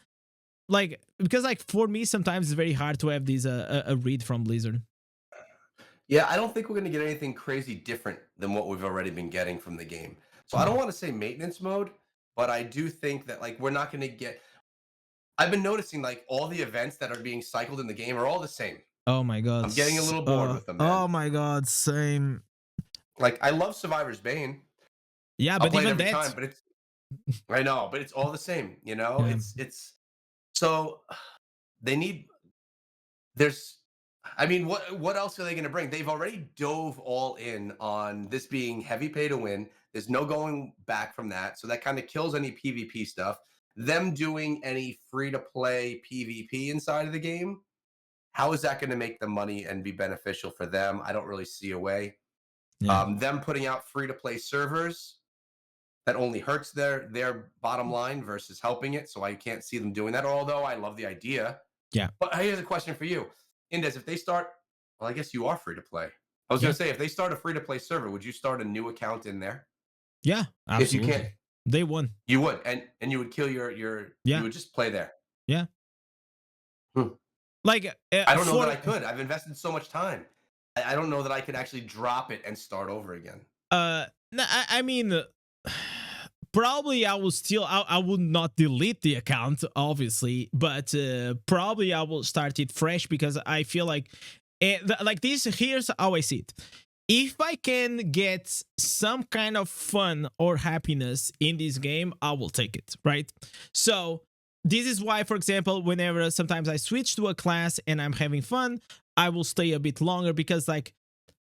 Speaker 1: like, because like for me sometimes it's very hard to have these a read from Blizzard.
Speaker 2: Yeah, I don't think we're going to get anything crazy different than what we've already been getting from the game. So I don't want to say maintenance mode, but I do think that like we're not going to get. I've been noticing like all the events that are being cycled in the game are all the same.
Speaker 1: Oh my god.
Speaker 2: I'm getting a little bored with them, man.
Speaker 1: Oh my god, same.
Speaker 2: Like I love Survivor's Bane.
Speaker 1: Yeah,
Speaker 2: I'll
Speaker 1: but
Speaker 2: play it
Speaker 1: even
Speaker 2: every
Speaker 1: that.
Speaker 2: time, but it's I know, but it's all the same,
Speaker 1: Yeah.
Speaker 2: It's so they need there's I mean, what else are they going to bring? They've already dove all in on this being heavy pay to win. There's no going back from that. So that kind of kills any PvP stuff. Them doing any free to play PvP inside of the game, how is that going to make the money and be beneficial for them? I don't really see a way.
Speaker 1: Yeah.
Speaker 2: Them putting out free to play servers, that only hurts their bottom line versus helping it. So I can't see them doing that. Although I love the idea.
Speaker 1: Yeah.
Speaker 2: But here's a question for you, Indez. If they start, well, I guess you are free to play. I was
Speaker 1: Yeah.
Speaker 2: going to say, if they start a free to play server, would you start a new account in there?
Speaker 1: Yeah, absolutely.
Speaker 2: If you can't,
Speaker 1: they won.
Speaker 2: you would, and you would kill your
Speaker 1: Yeah.
Speaker 2: You would just play there.
Speaker 1: Yeah.
Speaker 2: Hmm.
Speaker 1: Like
Speaker 2: I don't know that I could. I've invested so much time. I don't know that I could actually drop it and start over again.
Speaker 1: No, I mean, probably I will still. I will not delete the account, obviously, but probably I will start it fresh because I feel like, like this. Here's how I see it. If I can get some kind of fun or happiness in this game, I will take it, right? So this is why, for example, whenever sometimes I switch to a class and I'm having fun, I will stay a bit longer because like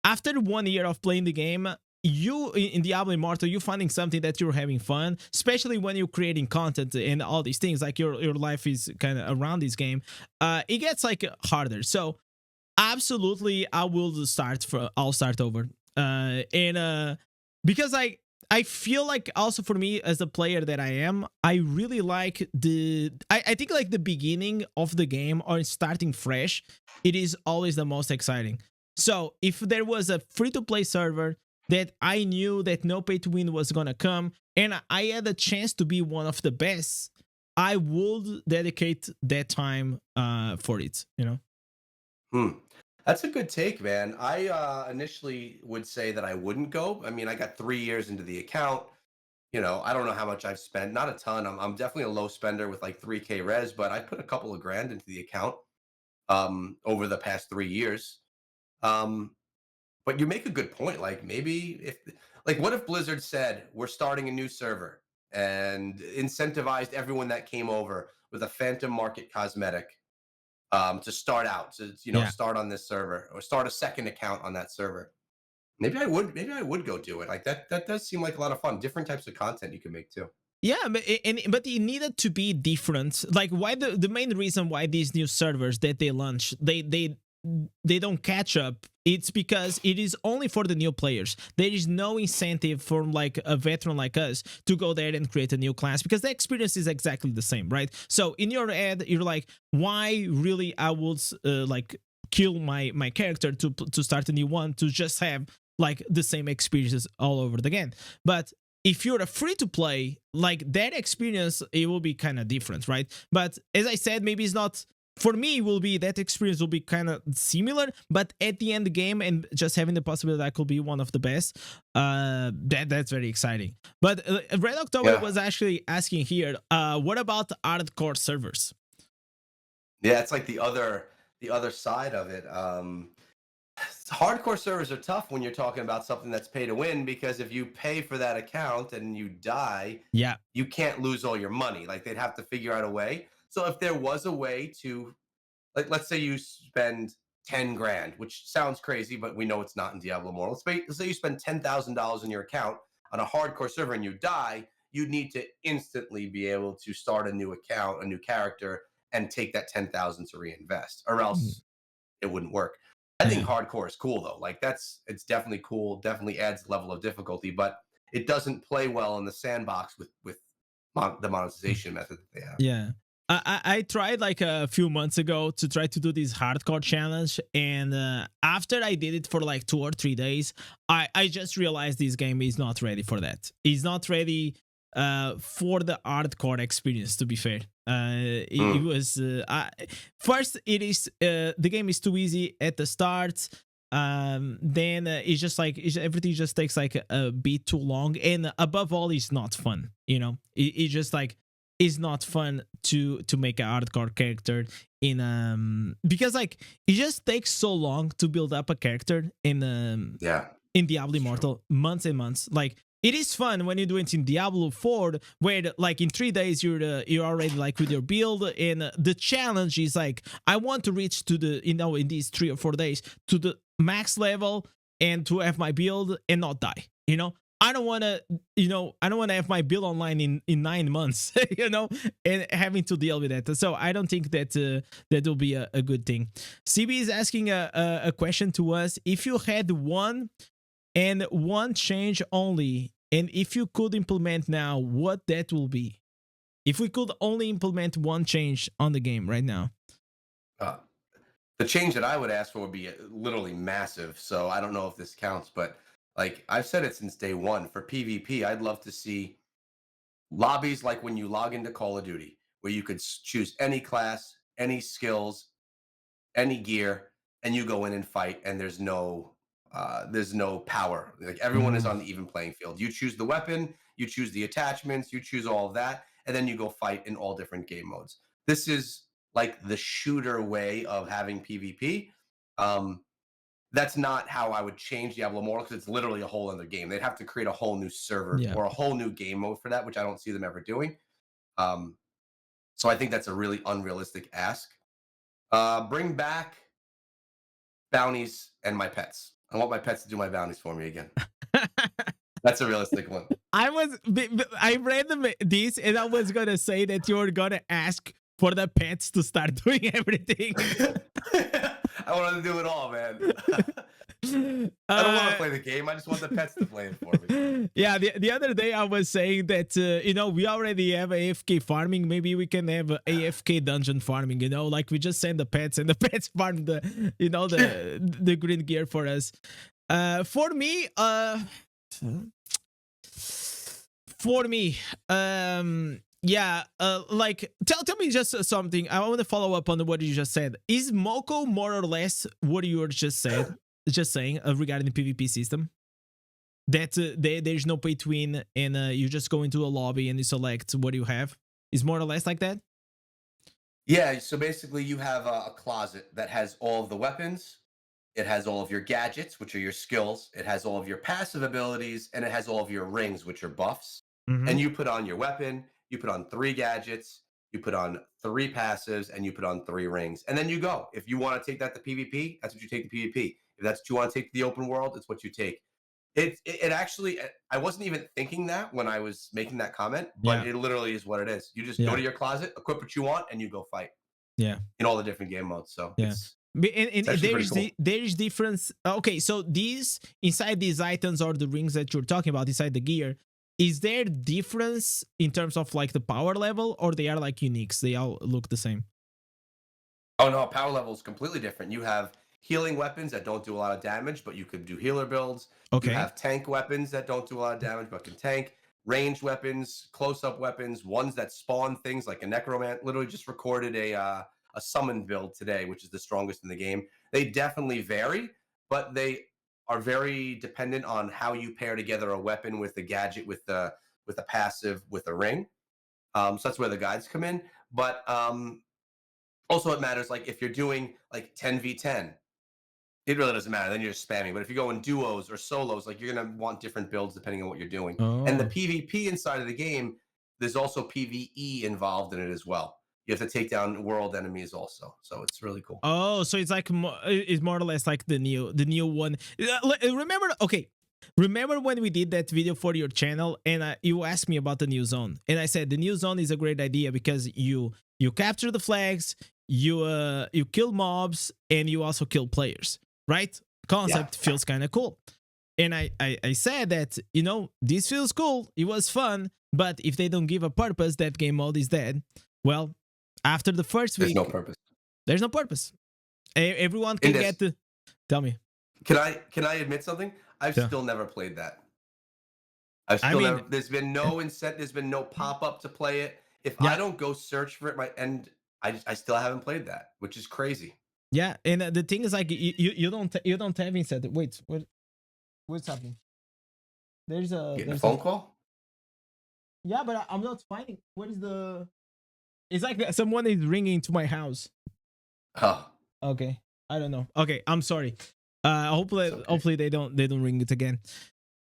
Speaker 1: after 1 year of playing the game, you in Diablo Immortal, you're finding something that you're having fun, especially when you're creating content and all these things, like your life is kind of around this game. It gets like harder. So absolutely I'll start over. And because I feel like also for me as a player that I am, I really like I think like the beginning of the game or starting fresh, it is always the most exciting. So if there was a free-to-play server that I knew that no pay to win was gonna come and I had a chance to be one of the best, I would dedicate that time for it,
Speaker 2: That's a good take, man. I initially would say that I wouldn't go. I mean, I got 3 years into the account. I don't know how much I've spent. Not a ton. I'm definitely a low spender with like 3K res, but I put a couple of grand into the account. over the past 3 years. Um, but you make a good point. Like maybe if, like, what if Blizzard said we're starting a new server and incentivized everyone that came over with a Phantom Market cosmetic to start out, to
Speaker 1: Yeah.
Speaker 2: start on this server or start a second account on that server. Maybe I would. Maybe I would go do it. Like that. That does seem like a lot of fun. Different types of content you can make too.
Speaker 1: Yeah, but it needed to be different. Like why the main reason why these new servers that they launch they don't catch up, it's because it is only for the new players. There is no incentive for like a veteran like us to go there and create a new class, because the experience is exactly the same, right? So in your head you're like, why really I would like kill my character to start a new one to just have like the same experiences all over again. But if you're a free to play, like that experience, it will be kind of different, right? But as I said, maybe it's not for me. It will be that experience will be kind of similar, but at the end the game and just having the possibility that could be one of the best, that's very exciting. But Red October was actually asking here, what about hardcore servers?
Speaker 2: Yeah, it's like the other side of it. Hardcore servers are tough when you're talking about something that's pay to win, because if you pay for that account and you die,
Speaker 1: Yeah,
Speaker 2: you can't lose all your money. Like they'd have to figure out a way. So if there was a way to, like, let's say you spend 10 grand, which sounds crazy, but we know it's not in Diablo Immortal. Let's say you spend $10,000 in your account on a hardcore server and you die, you'd need to instantly be able to start a new account, a new character, and take that 10,000 to reinvest, or else it wouldn't work. I think hardcore is cool though. Like it's definitely cool, definitely adds level of difficulty, but it doesn't play well in the sandbox with the monetization method that they have.
Speaker 1: yeah. I tried like a few months ago to try to do this hardcore challenge, and after I did it for like 2 or 3 days, I just realized this game is not ready for that. It's not ready for the hardcore experience, to be fair. It was first, it is the game is too easy at the start. Then it's just like everything just takes like a bit too long, and above all, it's not fun. It's just like it's not fun to make a hardcore character in because like it just takes so long to build up a character in Diablo Immortal, months and months. Like it is fun when you do it in Diablo 4, where like in 3 days you're already like with your build, and the challenge is like, I want to reach to the in these 3 or 4 days to the max level and to have my build and not die. I don't want to, I don't want to have my build online in 9 months, and having to deal with that. So I don't think that that will be a good thing. CB is asking a question to us. If you had one change only, and if you could implement now, what that will be? If we could only implement one change on the game right now.
Speaker 2: The change that I would ask for would be literally massive. So I don't know if this counts, but like I've said it since day one, for PvP, I'd love to see lobbies like when you log into Call of Duty, where you could choose any class, any skills, any gear, and you go in and fight, and there's no power. Like everyone is on the even playing field. You choose the weapon, you choose the attachments, you choose all of that, and then you go fight in all different game modes. This is like the shooter way of having PvP. That's not how I would change Diablo Immortal, because it's literally a whole other game. They'd have to create a whole new server or a whole new game mode for that, which I don't see them ever doing. So I think that's a really unrealistic ask. Bring back bounties and my pets. I want my pets to do my bounties for me again. That's a realistic one.
Speaker 1: I read this, and I was gonna say that you were gonna ask for the pets to start doing everything.
Speaker 2: I want to do it all, man. I don't want to play the game. I just want the pets to play it for me.
Speaker 1: Yeah, the other day I was saying that we already have AFK farming. Maybe we can have AFK dungeon farming. Like we just send the pets, and the pets farm the green gear for us. For me, yeah, like tell me just something. I want to follow up on what you just said. Is Moko more or less what you were just saying regarding the PvP system? That there's no pay to win, and you just go into a lobby and you select what you have. Is more or less like that?
Speaker 2: Yeah, so basically you have a closet that has all of the weapons, it has all of your gadgets, which are your skills, it has all of your passive abilities, and it has all of your rings, which are buffs.
Speaker 1: Mm-hmm.
Speaker 2: And you put on your weapon, you put on 3 gadgets, you put on 3 passives, and you put on 3 rings. And then you go. If you want to take that to PvP, that's what you take to PvP. If that's what you want to take to the open world, it's what you take. It actually, I wasn't even thinking that when I was making that comment, but
Speaker 1: Yeah,
Speaker 2: it literally is what it is. You just go
Speaker 1: yeah,
Speaker 2: to your closet, equip what you want, and you go fight
Speaker 1: yeah.
Speaker 2: in all the different game modes. So
Speaker 1: Yeah.
Speaker 2: it's
Speaker 1: And
Speaker 2: actually
Speaker 1: there
Speaker 2: pretty
Speaker 1: is
Speaker 2: cool.
Speaker 1: there is difference. Okay, so these inside these items or the rings that you're talking about inside the gear, is there difference in terms of like the power level, or they are like uniques? They all look the same.
Speaker 2: Oh no, power level is completely different. You have healing weapons that don't do a lot of damage, but you could do healer builds. You
Speaker 1: Okay.
Speaker 2: have tank weapons that don't do a lot of damage, but can tank. Ranged weapons, close-up weapons, ones that spawn things like a necromant. Literally just recorded a summon build today, which is the strongest in the game. They definitely vary, but they are very dependent on how you pair together a weapon with a gadget, with a passive, with a ring. So that's where the guides come in. But also, it matters like if you're doing like 10v10, it really doesn't matter. Then you're just spamming. But if you go in duos or solos, like you're gonna want different builds depending on what you're doing. And the
Speaker 1: Oh.
Speaker 2: PvP inside of the game, there's also PvE involved in it as well. You have to take down world enemies also. So it's really cool.
Speaker 1: Oh, so it's like it's more or less like the new one. Remember? Okay, remember when we did that video for your channel and you asked me about the new zone, and I said the new zone is a great idea because you capture the flags, you kill mobs, and you also kill players. Right?
Speaker 2: Yeah.
Speaker 1: Concept feels kind of cool. And I said that, you know, this feels cool. It was fun, but if they don't give a purpose, that game mode is dead. Well, after the first
Speaker 2: There's no
Speaker 1: week,
Speaker 2: purpose.
Speaker 1: there's no purpose. Everyone
Speaker 2: In
Speaker 1: can
Speaker 2: this,
Speaker 1: get to tell me.
Speaker 2: can I admit something? I've
Speaker 1: Yeah.
Speaker 2: still never played that. I've
Speaker 1: I
Speaker 2: still
Speaker 1: mean,
Speaker 2: never. There's been no incentive. There's been no pop up to play it. If I
Speaker 1: yeah,
Speaker 2: don't go search for it, I still haven't played that, which is crazy.
Speaker 1: yeah. And the thing is, like, you don't have incentive. Wait, what's happening?
Speaker 2: Getting a
Speaker 1: There's a
Speaker 2: phone call?
Speaker 1: yeah, but I'm not finding. What is the? It's like someone is ringing to my house.
Speaker 2: Oh,
Speaker 1: Okay, I don't know. Okay, I'm sorry.
Speaker 2: it's okay.
Speaker 1: Hopefully they don't ring it again.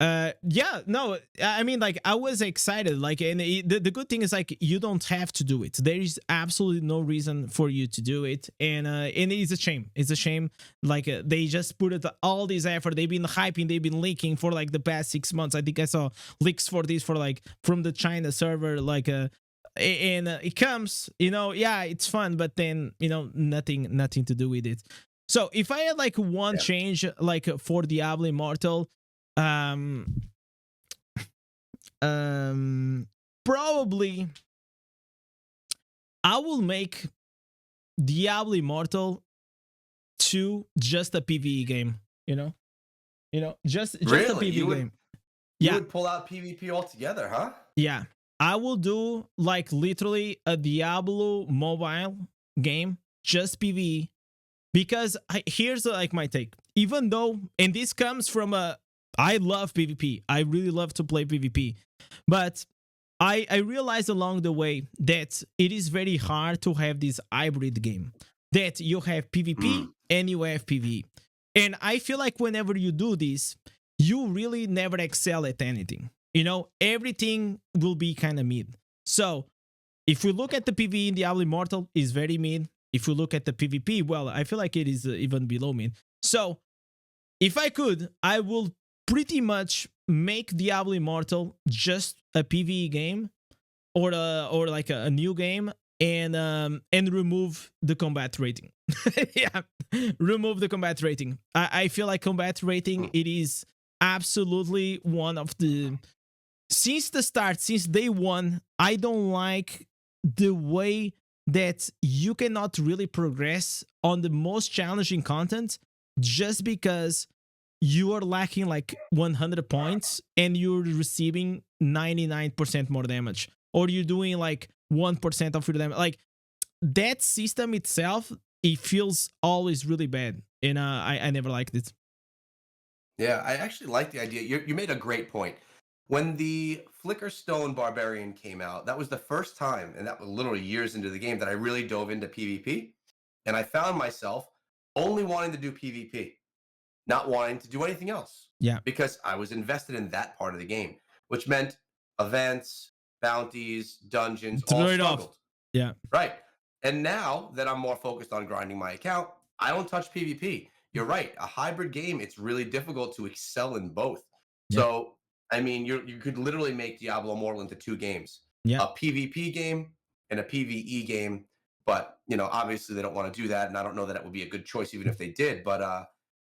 Speaker 1: Yeah, no, I mean, like, I was excited, like, and the good thing is, like, you don't have to do it. There is absolutely no reason for you to do it, and it's a shame. It's a shame. Like, they just put it all this effort. They've been hyping, they've been leaking for like the past 6 months. I think I saw leaks for this for like from the China server, like and it comes, you know, yeah, it's fun, but then, you know, nothing to do with it. So if I had like one
Speaker 2: Yeah.
Speaker 1: change, like for Diablo Immortal, um probably I will make Diablo Immortal 2 just a PvE game, you know, just a
Speaker 2: Really?
Speaker 1: PvE game.
Speaker 2: You
Speaker 1: Yeah,
Speaker 2: would pull out PvP altogether, huh?
Speaker 1: yeah, I will do like literally a Diablo mobile game, just PvE, because here's like my take. Even though, and this comes from a, I love PvP, I really love to play PvP, but I realized along the way that it is very hard to have this hybrid game, that you have PvP
Speaker 2: Mm.
Speaker 1: and you have PvE. And I feel like whenever you do this, you really never excel at anything. You know, everything will be kind of mid. So if we look at the PvE in Diablo Immortal, is very mid. If we look at the PvP, well, I feel like it is even below mid. So if I could, I will pretty much make Diablo Immortal just a PvE game, or like a new game, and remove the combat rating. Yeah, remove the combat rating. I feel like combat rating,
Speaker 2: Mm.
Speaker 1: it is absolutely one of the, since the start, since day one, I don't like the way that you cannot really progress on the most challenging content just because you are lacking like 100 points and you're receiving 99% more damage, or you're doing like 1% of your damage. Like, that system itself, it feels always really bad, and I never liked it.
Speaker 2: Yeah, I actually like the idea. You made a great point. When the Flickerstone Barbarian came out, that was the first time, and that was literally years into the game, that I really dove into PvP. And I found myself only wanting to do PvP, not wanting to do anything else.
Speaker 1: Yeah.
Speaker 2: Because I was invested in that part of the game, which meant events, bounties, dungeons, all struggled.
Speaker 1: Yeah.
Speaker 2: Right. And now that I'm more focused on grinding my account, I don't touch PvP. You're right. A hybrid game, it's really difficult to excel in both.
Speaker 1: Yeah.
Speaker 2: So, I mean, you could literally make Diablo Immortal into 2 games.
Speaker 1: Yeah.
Speaker 2: A PvP game and a PvE game. But, you know, obviously they don't want to do that. And I don't know that it would be a good choice even if they did. But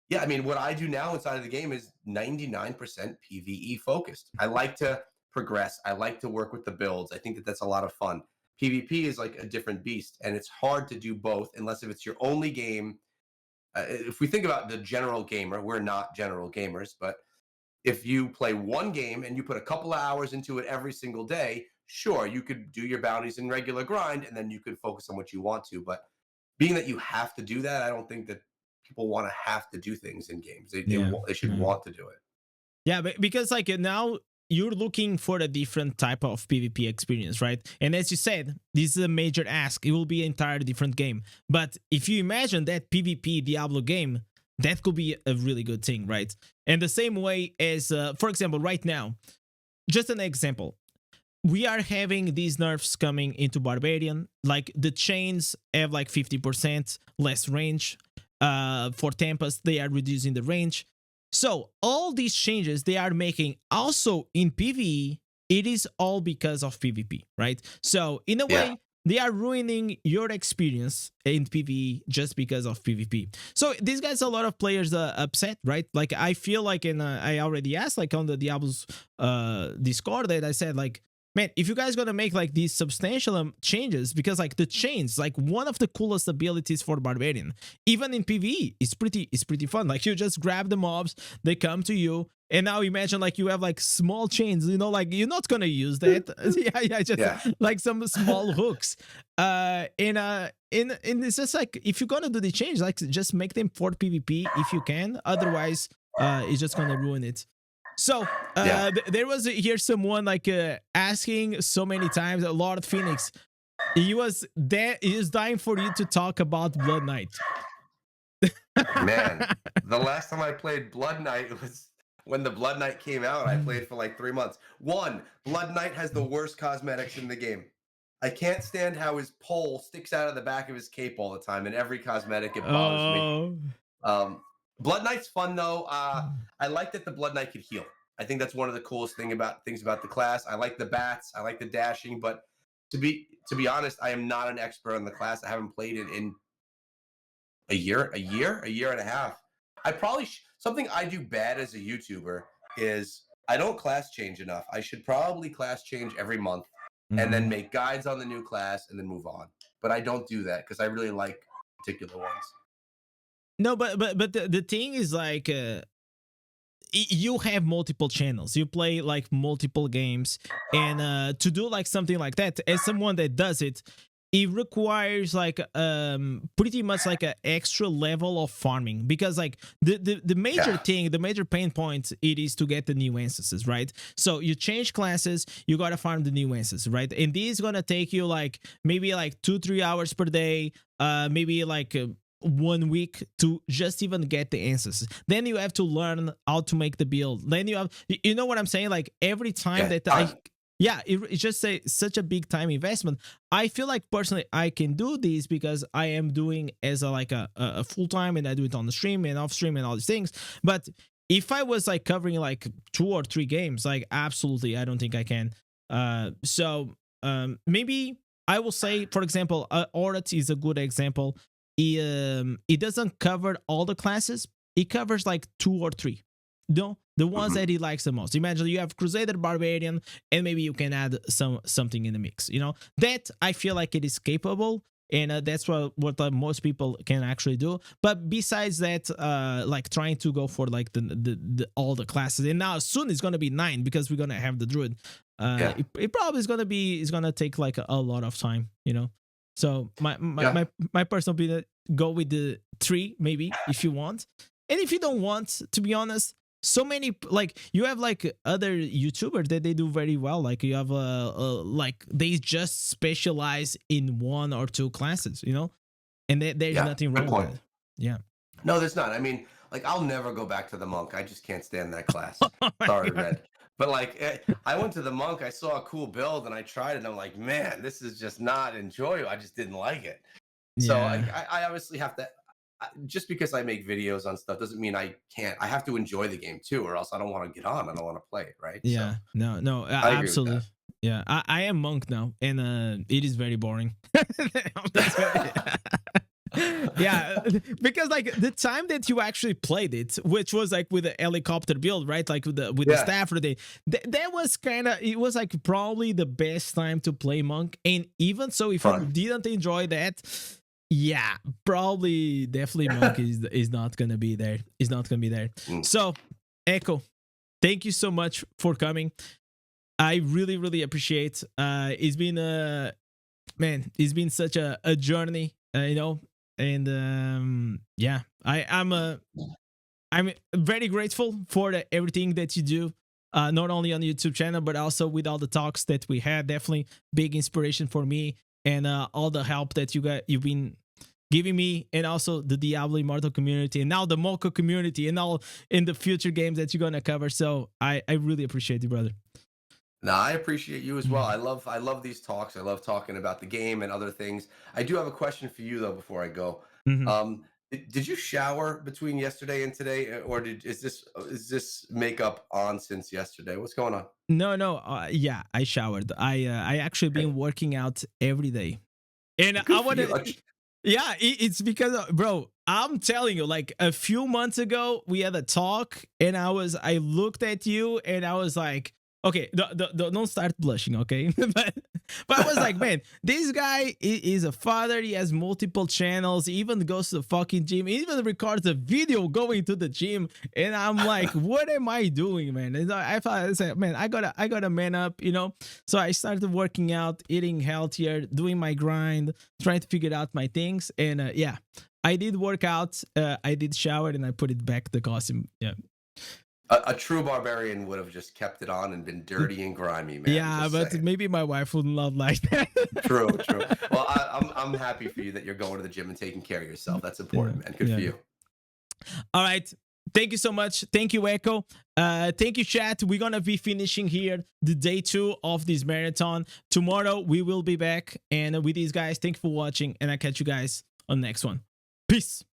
Speaker 2: yeah, I mean, what I do now inside of the game is 99% PvE focused. I like to progress. I like to work with the builds. I think that that's a lot of fun. PvP is like a different beast, and it's hard to do both unless if it's your only game. If we think about the general gamer, we're not general gamers, but if you play one game and you put a couple of hours into it every single day, sure, you could do your bounties in regular grind, and then you could focus on what you want to. But being that you have to do that, I don't think that people want to have to do things in games. They should want to do it.
Speaker 1: Yeah, because like now you're looking for a different type of PvP experience, right? And as you said, this is a major ask. It will be an entirely different game. But if you imagine that PvP Diablo game, that could be a really good thing, right? And the same way as, for example, right now, just an example, we are having these nerfs coming into Barbarian. Like the chains have like 50% less range. For Tempest, they are reducing the range. So all these changes they are making also in PvE, it is all because of PvP, right? So in a way, they are ruining your experience in PvE just because of PvP. So this gets a lot of players upset, right? Like I feel like, I already asked like on the Diablo's Discord that I said like, man, if you guys gonna make like these substantial changes, because like the chains, like one of the coolest abilities for Barbarian, even in PvE, it's pretty fun. Like you just grab the mobs, they come to you, and now imagine like you have like small chains, you know, like you're not gonna use that. just like some small hooks. And it's just like if you're gonna do the change, like just make them for PvP if you can. Otherwise, it's just gonna ruin it. So there was here someone like asking so many times, Lord Phoenix, he was dying for you to talk about Blood Knight.
Speaker 2: Man, the last time I played Blood Knight was when the Blood Knight came out. I played for like 3 months. Blood Knight has the worst cosmetics in the game. I can't stand how his pole sticks out of the back of his cape all the time. In every cosmetic, it bothers me. Blood Knight's fun though. I like that the Blood Knight could heal. I think that's one of the coolest things about the class. I like the bats. I like the dashing. But to be honest, I am not an expert on the class. I haven't played it in a year and a half. I probably something I do bad as a YouTuber is I don't class change enough. I should probably class change every month and then make guides on the new class and then move on. But I don't do that because I really like particular ones.
Speaker 1: No, but the thing is like you have multiple channels, you play like multiple games, and to do like something like that, as someone that does it, it requires like pretty much like an extra level of farming, because like the major thing, the major pain point, it is to get the new instances, right? So you change classes, you gotta farm the new instances, right? And this is gonna take you like maybe like 2-3 hours per day, maybe like 1 week to just even get the instances. Then you have to learn how to make the build. Then you have, you know what I'm saying? Like every time it's just such a big time investment. I feel like personally I can do this because I am doing as a full time, and I do it on the stream and off stream and all these things. But if I was like covering like 2 or 3 games, like absolutely, I don't think I can. So maybe I will say, for example, Aurat is a good example. It doesn't cover all the classes. It covers like 2 or 3. No, the ones that he likes the most. Imagine you have Crusader, Barbarian, and maybe you can add something in the mix. You know, that I feel like it is capable, and that's what most people can actually do. But besides that, like trying to go for like the all the classes, and now soon it's gonna be 9 because we're gonna have the Druid. It probably is gonna take like a lot of time. You know. So my personal opinion, go with the 3 maybe if you want, and if you don't want, to be honest, so many, like you have like other YouTubers that they do very well. Like you have like they just specialize in one or two classes, you know, and there's
Speaker 2: Yeah,
Speaker 1: nothing
Speaker 2: good
Speaker 1: wrong with
Speaker 2: point.
Speaker 1: that. Yeah.
Speaker 2: No, there's not. I mean, like, I'll never go back to the monk. I just can't stand that class.
Speaker 1: Oh my
Speaker 2: Sorry,
Speaker 1: God.
Speaker 2: Red. But like, I went to the monk. I saw a cool build, and I tried it. And I'm like, man, this is just not enjoyable. I just didn't like it. So
Speaker 1: Yeah.
Speaker 2: I obviously have to. Just because I make videos on stuff doesn't mean I can't. I have to enjoy the game too, or else I don't want to get on. I don't want to play it, right? So
Speaker 1: Yeah. No, no,
Speaker 2: I agree with
Speaker 1: absolutely. Yeah. I am monk now, and it is very boring. Yeah, because like the time that you actually played it, which was like with the helicopter build, right? Like with the
Speaker 2: Yeah.
Speaker 1: staff day, that was kind of, it was like probably the best time to play monk. And even so, if you
Speaker 2: Fun.
Speaker 1: didn't enjoy that, yeah, probably definitely monk is not gonna be there. Is not gonna be there.
Speaker 2: Mm.
Speaker 1: So, Echo, thank you so much for coming. I really appreciate. It's been man, it's been such a journey, you know, and yeah, I'm very grateful for everything that you do, not only on the YouTube channel but also with all the talks that we had. Definitely big inspiration for me, and all the help that you've been giving me, and also the Diablo Immortal community, and now the Mocha community, and all in the future games that you're gonna cover. So I really appreciate you, brother.
Speaker 2: No, I appreciate you as well. I love these talks. I love talking about the game and other things. I do have a question for you though before I go.
Speaker 1: Mhm.
Speaker 2: Did you shower between yesterday and today, or is this makeup on since yesterday? What's going on?
Speaker 1: No, no, yeah, I showered. I actually
Speaker 2: Okay.
Speaker 1: been working out every day, and I
Speaker 2: Good for
Speaker 1: want
Speaker 2: you.
Speaker 1: to. Yeah, it's because, bro, I'm telling you, like a few months ago, we had a talk, and I looked at you, and I was like, okay, don't start blushing, okay? but I was like, man, this guy is a father. He has multiple channels. He even goes to the fucking gym. He even records a video going to the gym, and I'm like, what am I doing, man? And I thought, I said, man, I gotta man up, you know. So I started working out, eating healthier, doing my grind, trying to figure out my things, and yeah, I did work out, I did shower, and I put it back the costume. Yeah.
Speaker 2: A true barbarian would have just kept it on and been dirty and grimy, man.
Speaker 1: Yeah,
Speaker 2: Just
Speaker 1: but
Speaker 2: saying.
Speaker 1: maybe my wife wouldn't love like that.
Speaker 2: True, true. Well, I'm happy for you that you're going to the gym and taking care of yourself. That's
Speaker 1: Yeah,
Speaker 2: important, man. Good
Speaker 1: yeah.
Speaker 2: for you.
Speaker 1: All right. Thank you so much. Thank you, Echo. Thank you, chat. We're gonna be finishing here the day 2 of this marathon. Tomorrow we will be back, and with these guys, thank you for watching, and I catch you guys on the next one. Peace.